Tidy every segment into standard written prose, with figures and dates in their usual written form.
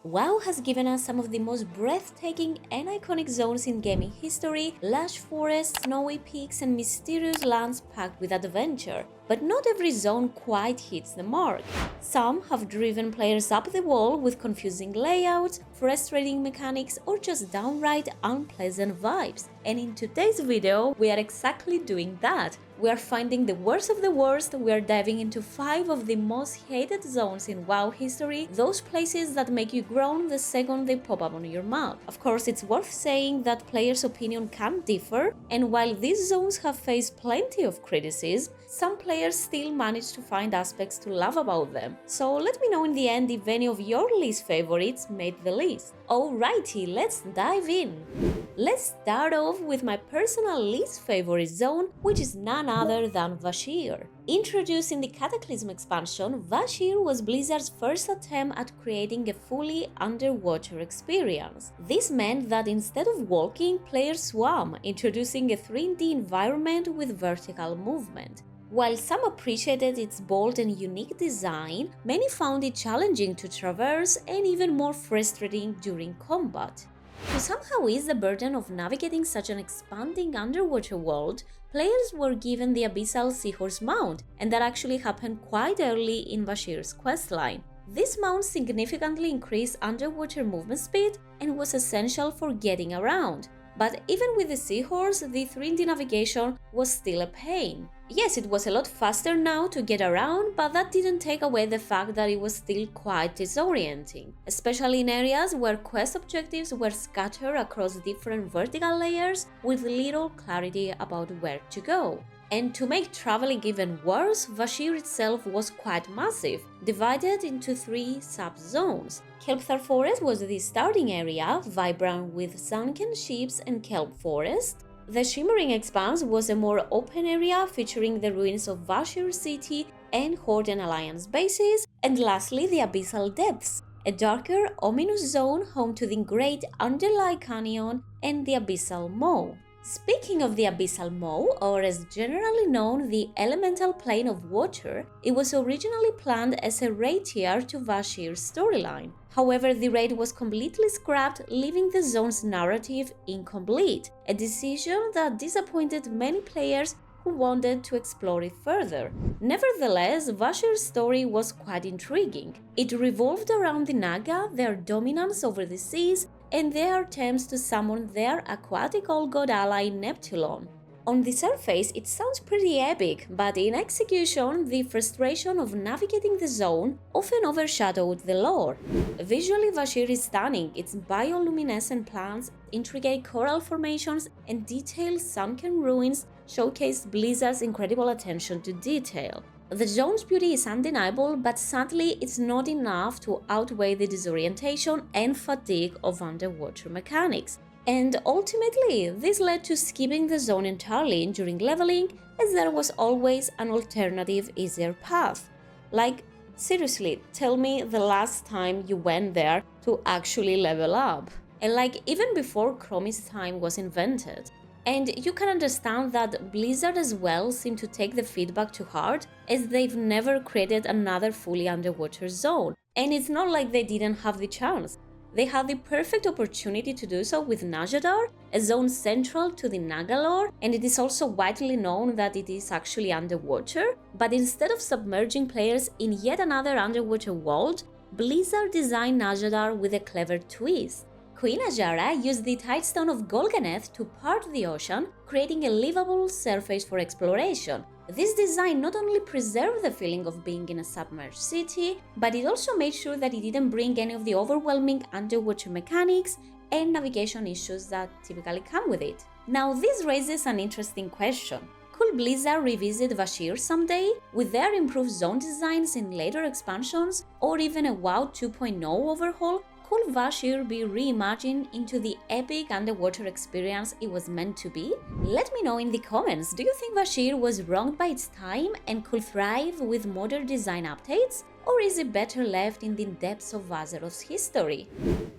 WoW has given us some of the most breathtaking and iconic zones in gaming history, lush forests, snowy peaks, and mysterious lands packed with adventure. But not every zone quite hits the mark. Some have driven players up the wall with confusing layouts, frustrating mechanics, or just downright unpleasant vibes. And in today's video, we are exactly doing that. We are finding the worst of the worst, we are diving into 5 of the most hated zones in WoW history, those places that make you groan the second they pop up on your map. Of course, it's worth saying that players' opinion can differ, and while these zones have faced plenty of criticism, some players still manage to find aspects to love about them. So let me know in the end if any of your least favorites made the list. Alrighty, let's dive in! Let's start off with my personal least favorite zone, which is none other than Vashj'ir. Introduced in the Cataclysm expansion, Vashj'ir was Blizzard's first attempt at creating a fully underwater experience. This meant that instead of walking, players swam, introducing a 3D environment with vertical movement. While some appreciated its bold and unique design, many found it challenging to traverse and even more frustrating during combat. To somehow ease the burden of navigating such an expanding underwater world, players were given the Abyssal Seahorse mount, and that actually happened quite early in Vashj'ir's questline. This mount significantly increased underwater movement speed and was essential for getting around. But even with the Seahorse, the 3D navigation was still a pain. Yes, it was a lot faster now to get around, but that didn't take away the fact that it was still quite disorienting, especially in areas where quest objectives were scattered across different vertical layers with little clarity about where to go. And to make traveling even worse, Vashj'ir itself was quite massive, divided into 3 sub-zones. Kelpthar Forest was the starting area, vibrant with sunken ships and kelp forest. The Shimmering Expanse was a more open area featuring the ruins of Vashj'ir City and Horde and Alliance bases. And lastly, the Abyssal Depths, a darker, ominous zone home to the Great Underlying Canyon and the Abyssal Maw. Speaking of the Abyssal Maw, or as generally known, the elemental plane of water, it was originally planned as a raid tier to Vashj'ir's storyline. However, the raid was completely scrapped, leaving the zone's narrative incomplete, a decision that disappointed many players who wanted to explore it further. Nevertheless, Vashj'ir's story was quite intriguing. It revolved around the Naga, their dominance over the seas, and their attempts to summon their aquatic old god ally Neptulon. On the surface, it sounds pretty epic, but in execution, the frustration of navigating the zone often overshadowed the lore. Visually, Vashj'ir is stunning. Its bioluminescent plants, intricate coral formations, and detailed sunken ruins showcase Blizzard's incredible attention to detail. The zone's beauty is undeniable, but sadly it's not enough to outweigh the disorientation and fatigue of underwater mechanics. And ultimately, this led to skipping the zone entirely during leveling, as there was always an alternative, easier path. Like, seriously, tell me the last time you went there to actually level up. And like, even before Chromis time was invented. And you can understand that Blizzard as well seemed to take the feedback to heart, as they've never created another fully underwater zone. And it's not like they didn't have the chance. They had the perfect opportunity to do so with Najadar, a zone central to the Naga lore, and it is also widely known that it is actually underwater. But instead of submerging players in yet another underwater world, Blizzard designed Najadar with a clever twist. Queen Azshara used the Tidestone of Golganeth to part the ocean, creating a livable surface for exploration. This design not only preserved the feeling of being in a submerged city, but it also made sure that it didn't bring any of the overwhelming underwater mechanics and navigation issues that typically come with it. Now, this raises an interesting question. Could Blizzard revisit Vashj'ir someday, with their improved zone designs in later expansions, or even a WoW 2.0 overhaul? Could Vashj'ir be reimagined into the epic underwater experience it was meant to be? Let me know in the comments, do you think Vashj'ir was wronged by its time and could thrive with modern design updates? Or is it better left in the depths of Azeroth's history?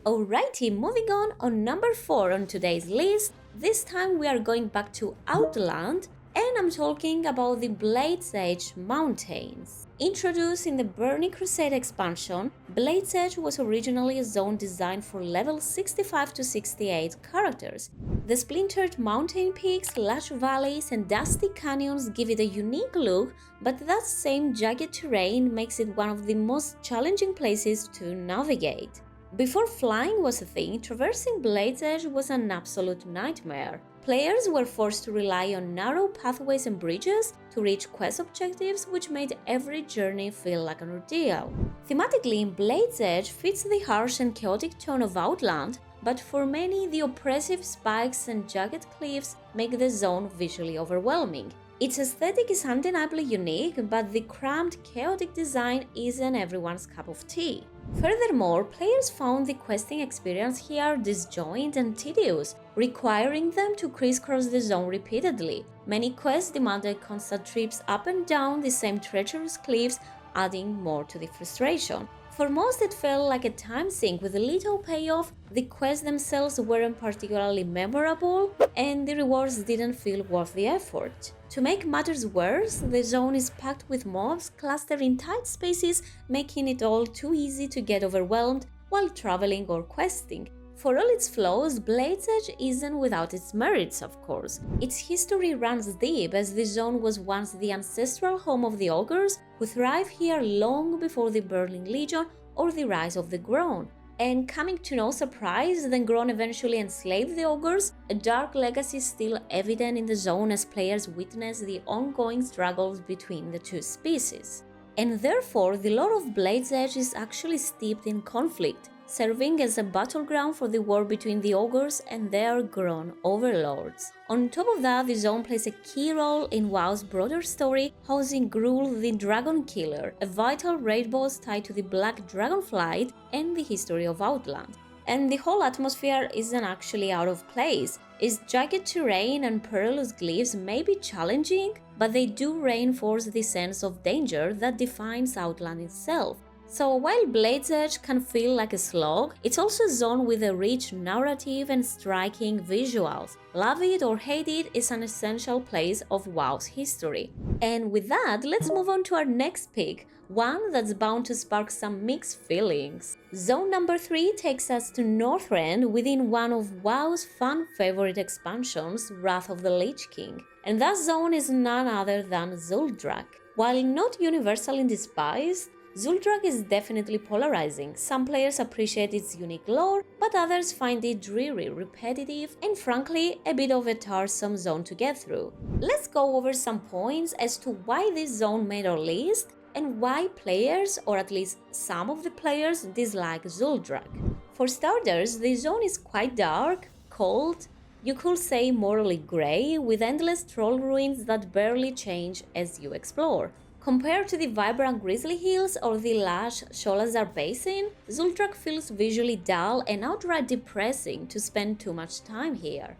Alrighty, moving on number 4 on today's list, this time we are going back to Outland, And I'm talking about the Blade's Edge Mountains. Introduced in the Burning Crusade expansion, Blade's Edge was originally a zone designed for level 65 to 68 characters. The splintered mountain peaks, lush valleys, and dusty canyons give it a unique look, but that same jagged terrain makes it one of the most challenging places to navigate. Before flying was a thing, traversing Blade's Edge was an absolute nightmare. Players were forced to rely on narrow pathways and bridges to reach quest objectives, which made every journey feel like an ordeal. Thematically, Blade's Edge fits the harsh and chaotic tone of Outland, but for many, the oppressive spikes and jagged cliffs make the zone visually overwhelming. Its aesthetic is undeniably unique, but the cramped, chaotic design isn't everyone's cup of tea. Furthermore, players found the questing experience here disjointed and tedious, requiring them to crisscross the zone repeatedly. Many quests demanded constant trips up and down the same treacherous cliffs, adding more to the frustration. For most, it felt like a time sink with little payoff. The quests themselves weren't particularly memorable, and the rewards didn't feel worth the effort. To make matters worse, the zone is packed with mobs clustered in tight spaces, making it all too easy to get overwhelmed while traveling or questing. For all its flaws, Blade's Edge isn't without its merits, of course. Its history runs deep, as the zone was once the ancestral home of the ogres, who thrived here long before the Burning Legion or the rise of the Grown. And coming to no surprise, the Grown eventually enslaved the ogres, a dark legacy still evident in the zone as players witness the ongoing struggles between the two species. And therefore, the lore of Blade's Edge is actually steeped in conflict, serving as a battleground for the war between the ogres and their grown overlords. On top of that, the zone plays a key role in WoW's broader story, housing Gruul the Dragon Killer, a vital raid boss tied to the Black Dragonflight and the history of Outland. And the whole atmosphere isn't actually out of place. Its jagged terrain and perilous glyphs may be challenging, but they do reinforce the sense of danger that defines Outland itself. So while Blade's Edge can feel like a slog, it's also a zone with a rich narrative and striking visuals. Love it or hate it, it's an essential place of WoW's history. And with that, let's move on to our next pick, one that's bound to spark some mixed feelings. Zone number 3 takes us to Northrend within one of WoW's fan favorite expansions, Wrath of the Lich King. And that zone is none other than zul'drak. While not universally despised, zul'drak is definitely polarizing. Some players appreciate its unique lore, but others find it dreary, repetitive, and frankly, a bit of a tiresome zone to get through. Let's go over some points as to why this zone made our list and why players, or at least some of the players, dislike zul'drak. For starters, the zone is quite dark, cold, you could say morally grey, with endless troll ruins that barely change as you explore. Compared to the vibrant Grizzly Hills or the lush Sholazar Basin, zul'drak feels visually dull and outright depressing to spend too much time here.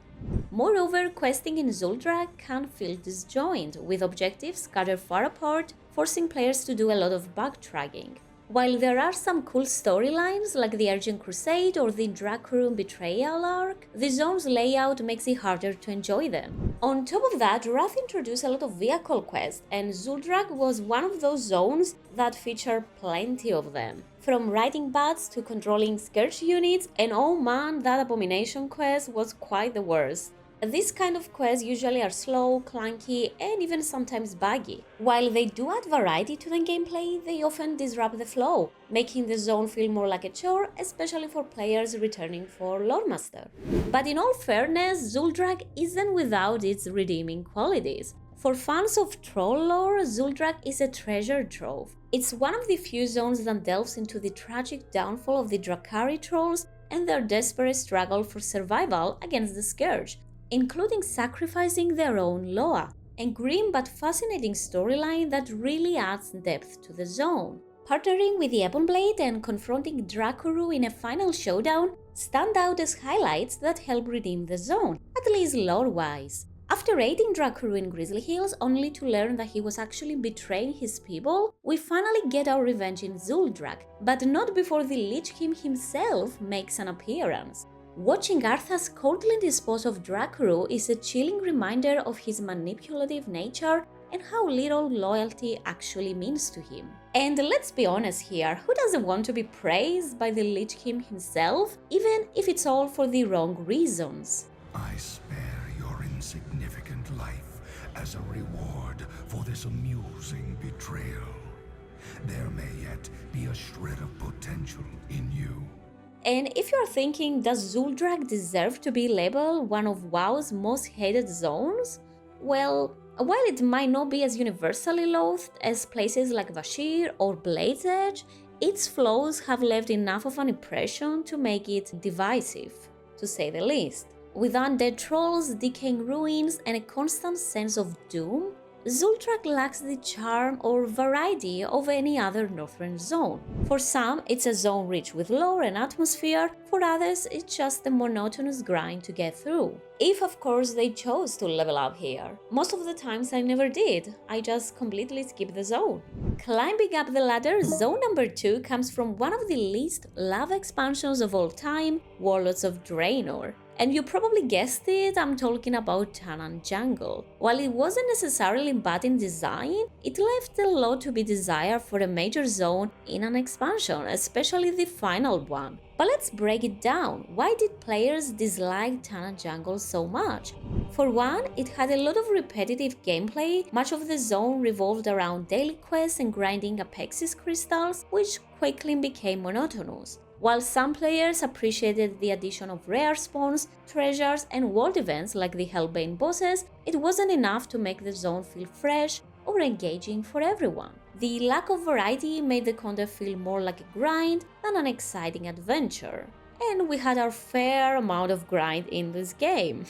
Moreover, questing in zul'drak can feel disjointed, with objectives scattered far apart, forcing players to do a lot of backtracking. While there are some cool storylines like the Argent Crusade or the Dracurum Betrayal arc, the zone's layout makes it harder to enjoy them. On top of that, Wrath introduced a lot of vehicle quests, and zul'drak was one of those zones that feature plenty of them. From riding bats to controlling scourge units, and oh man, that abomination quest was quite the worst. These kind of quests usually are slow, clunky, and even sometimes buggy. While they do add variety to the gameplay, they often disrupt the flow, making the zone feel more like a chore, especially for players returning for Loremaster. But in all fairness, zul'drak isn't without its redeeming qualities. For fans of troll lore, zul'drak is a treasure trove. It's one of the few zones that delves into the tragic downfall of the Drakari trolls and their desperate struggle for survival against the Scourge, including sacrificing their own Loa, a grim but fascinating storyline that really adds depth to the zone. Partnering with the Ebonblade and confronting Dracuru in a final showdown stand out as highlights that help redeem the zone, at least lore-wise. After raiding Dracuru in Grizzly Hills only to learn that he was actually betraying his people, we finally get our revenge in zul'drak, but not before the Lich King himself makes an appearance. Watching Arthas coldly dispose of Dracuru is a chilling reminder of his manipulative nature and how little loyalty actually means to him. And let's be honest here, who doesn't want to be praised by the Lich King himself, even if it's all for the wrong reasons? I spare your insignificant life as a reward for this amusing betrayal. There may yet be a shred of potential in you. And if you're thinking, does zul'drak deserve to be labeled one of WoW's most hated zones? Well, while it might not be as universally loathed as places like Vashj'ir or Blade's Edge, its flaws have left enough of an impression to make it divisive, to say the least. With undead trolls, decaying ruins, and a constant sense of doom, zul'drak lacks the charm or variety of any other northern zone. For some, it's a zone rich with lore and atmosphere, for others, it's just a monotonous grind to get through. If, of course, they chose to level up here. Most of the times I never did, I just completely skipped the zone. Climbing up the ladder, zone number 2 comes from one of the least loved expansions of all time, Warlords of Draenor. And you probably guessed it, I'm talking about Tanaan Jungle. While it wasn't necessarily bad in design, it left a lot to be desired for a major zone in an expansion, especially the final one. But let's break it down. Why did players dislike Tanaan Jungle so much? For one, it had a lot of repetitive gameplay. Much of the zone revolved around daily quests and grinding Apexis crystals, which quickly became monotonous. While some players appreciated the addition of rare spawns, treasures, and world events like the Hellbane bosses, it wasn't enough to make the zone feel fresh or engaging for everyone. The lack of variety made the content feel more like a grind than an exciting adventure. And we had our fair amount of grind in this game.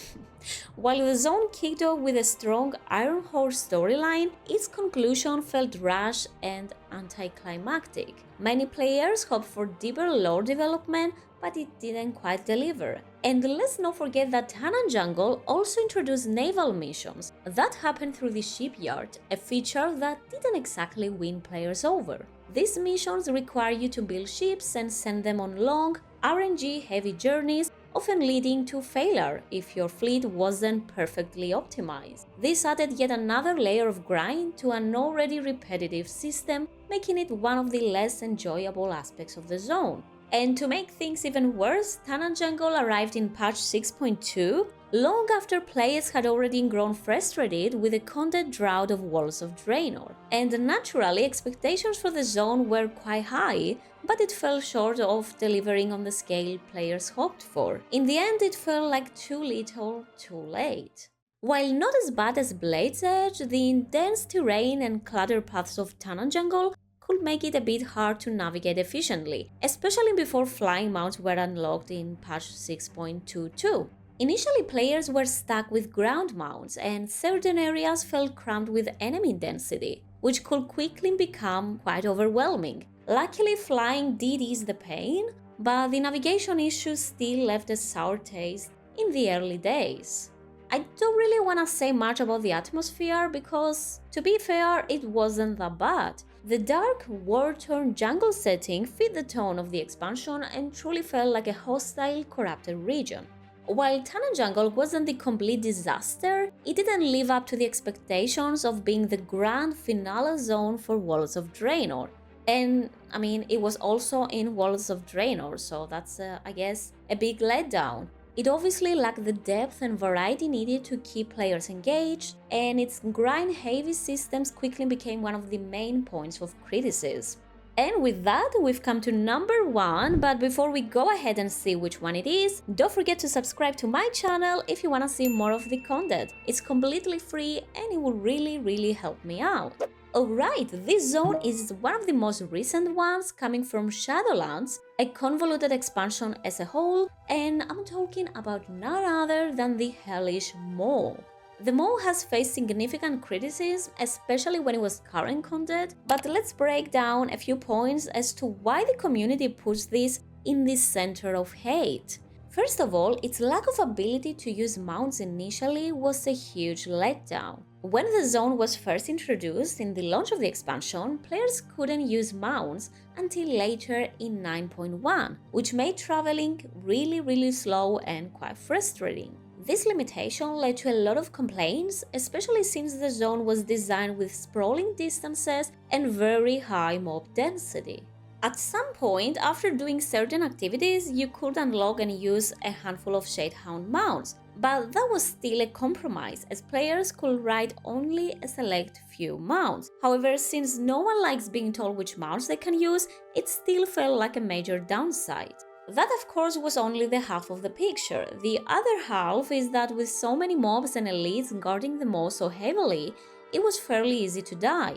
While the zone kicked off with a strong Iron Horse storyline, its conclusion felt rushed and anticlimactic. Many players hoped for deeper lore development, but it didn't quite deliver. And let's not forget that Tanaan Jungle also introduced naval missions. That happened through the shipyard, a feature that didn't exactly win players over. These missions require you to build ships and send them on long, RNG-heavy journeys, often leading to failure if your fleet wasn't perfectly optimized. This added yet another layer of grind to an already repetitive system, making it one of the less enjoyable aspects of the zone. And to make things even worse, Tanaan Jungle arrived in patch 6.2 long after players had already grown frustrated with the content drought of Worlds of Draenor. And naturally, expectations for the zone were quite high, but it fell short of delivering on the scale players hoped for. In the end, it felt like too little, too late. While not as bad as Blade's Edge, the dense terrain and cluttered paths of Tanaan Jungle could make it a bit hard to navigate efficiently, especially before flying mounts were unlocked in patch 6.22. Initially, players were stuck with ground mounts, and certain areas felt cramped with enemy density, which could quickly become quite overwhelming. Luckily, flying did ease the pain, but the navigation issues still left a sour taste in the early days. I don't really want to say much about the atmosphere because, to be fair, it wasn't that bad. The dark, war-torn jungle setting fit the tone of the expansion and truly felt like a hostile, corrupted region. While Tanaan Jungle wasn't the complete disaster, it didn't live up to the expectations of being the grand finale zone for Worlds of Draenor. And, it was also in Worlds of Draenor, so that's, I guess, a big letdown. It obviously lacked the depth and variety needed to keep players engaged, and its grind-heavy systems quickly became one of the main points of criticism. And with that, we've come to number 1, but before we go ahead and see which one it is, don't forget to subscribe to my channel if you wanna see more of the content. It's completely free and it will really help me out. Alright, this zone is one of the most recent ones, coming from Shadowlands, a convoluted expansion as a whole, and I'm talking about none other than the Hellish Maw. The Maw has faced significant criticism, especially when it was current content, but let's break down a few points as to why the community puts this in the center of hate. First of all, its lack of ability to use mounts initially was a huge letdown. When the zone was first introduced in the launch of the expansion, players couldn't use mounts until later in 9.1, which made traveling really slow and quite frustrating. This limitation led to a lot of complaints, especially since the zone was designed with sprawling distances and very high mob density. At some point, after doing certain activities, you could unlock and use a handful of Shadehound mounts, but that was still a compromise, as players could ride only a select few mounts. However, since no one likes being told which mounts they can use, it still felt like a major downside. That, of course, was only the half of the picture. The other half is that with so many mobs and elites guarding the mall so heavily, it was fairly easy to die.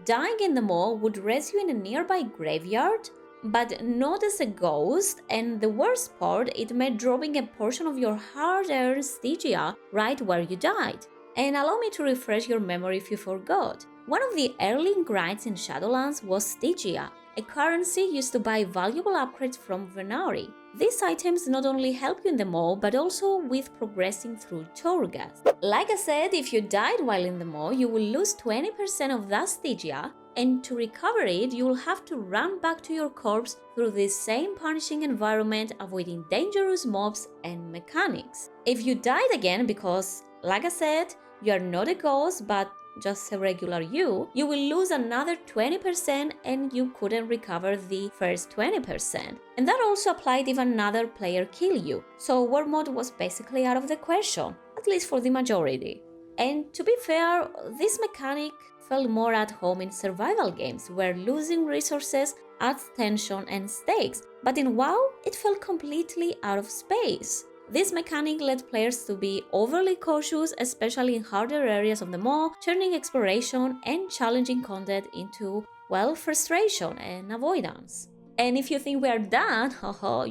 Dying in the mall would res you in a nearby graveyard, but not as a ghost, and the worst part, it meant dropping a portion of your hard-earned Stygia right where you died. And allow me to refresh your memory if you forgot. One of the early grides in Shadowlands was Stygia, a currency used to buy valuable upgrades from Venari. These items not only help you in the mall, but also with progressing through Torghast. Like I said, if you died while in the mall, you will lose 20% of that Stygia, and to recover it, you will have to run back to your corpse through this same punishing environment, avoiding dangerous mobs and mechanics. If you died again because, like I said, you are not a ghost but just a regular you will lose another 20% and you couldn't recover the first 20%. And that also applied if another player killed you, so war mode was basically out of the question, at least for the majority. And to be fair, this mechanic felt more at home in survival games, where losing resources adds tension and stakes, but in WoW, it felt completely out of space. This mechanic led players to be overly cautious, especially in harder areas of the mall, turning exploration and challenging content into, well, frustration and avoidance. And if you think we are done,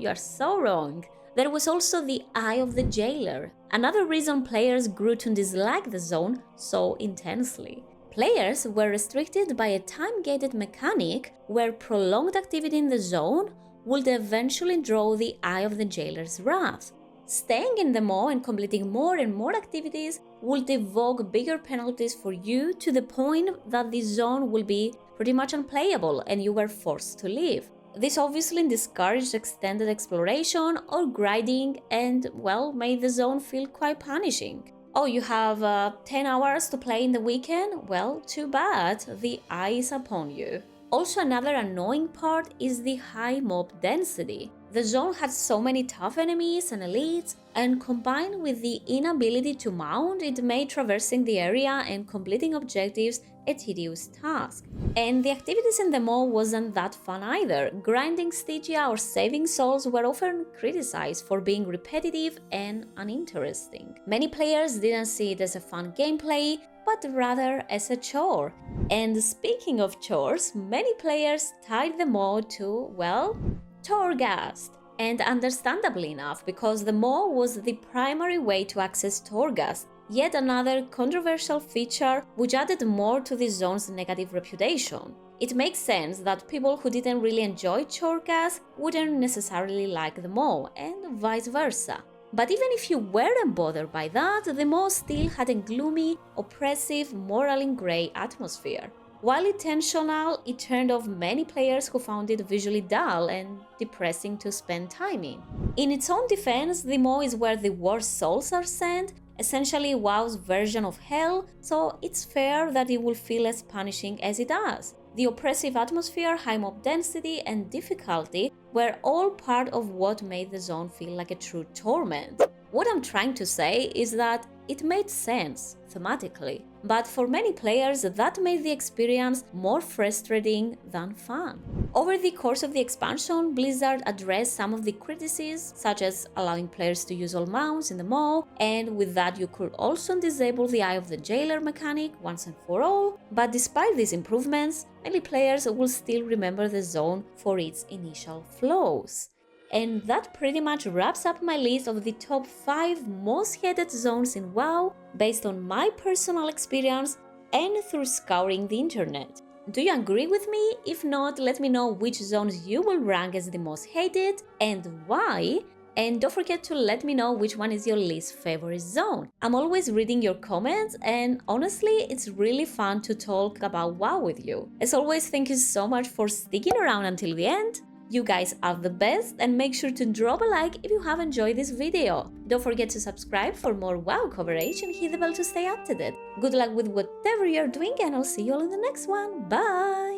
you are so wrong. There was also the Eye of the Jailer, another reason players grew to dislike the zone so intensely. Players were restricted by a time-gated mechanic where prolonged activity in the zone would eventually draw the Eye of the Jailer's wrath. Staying in the mall and completing more and more activities would evoke bigger penalties for you, to the point that the zone will be pretty much unplayable and you were forced to leave. This obviously discouraged extended exploration or grinding and, well, made the zone feel quite punishing. Oh, you have 10 hours to play in the weekend? Well, too bad, the eye is upon you. Also, another annoying part is the high mob density. The zone had so many tough enemies and elites, and combined with the inability to mount, it made traversing the area and completing objectives a tedious task. And the activities in the mall wasn't that fun either. Grinding Stygia or saving souls were often criticized for being repetitive and uninteresting. Many players didn't see it as a fun gameplay, but rather as a chore. And speaking of chores, many players tied the mall to, well, Torghast. And understandably enough, because the mall was the primary way to access Torghast, yet another controversial feature which added more to the zone's negative reputation. It makes sense that people who didn't really enjoy Torghast wouldn't necessarily like the mall, and vice versa. But even if you weren't bothered by that, the mall still had a gloomy, oppressive, morally grey atmosphere. While intentional, it turned off many players who found it visually dull and depressing to spend time in. In its own defense, the mall is where the worst souls are sent, essentially WoW's version of hell, so it's fair that it will feel as punishing as it does. The oppressive atmosphere, high mob density, and difficulty were all part of what made the zone feel like a true torment. What I'm trying to say is that it made sense thematically, but for many players that made the experience more frustrating than fun. Over the course of the expansion, Blizzard addressed some of the criticisms, such as allowing players to use all mounts in the mall, and with that you could also disable the Eye of the Jailer mechanic once and for all. But despite these improvements, many players will still remember the zone for its initial flaws. And that pretty much wraps up my list of the top 5 most hated zones in WoW based on my personal experience and through scouring the internet. Do you agree with me? If not, let me know which zones you will rank as the most hated and why. And don't forget to let me know which one is your least favorite zone. I'm always reading your comments, and honestly, it's really fun to talk about WoW with you. As always, thank you so much for sticking around until the end. You guys are the best, and make sure to drop a like if you have enjoyed this video. Don't forget to subscribe for more WoW coverage and hit the bell to stay up to date. Good luck with whatever you're doing, and I'll see you all in the next one. Bye!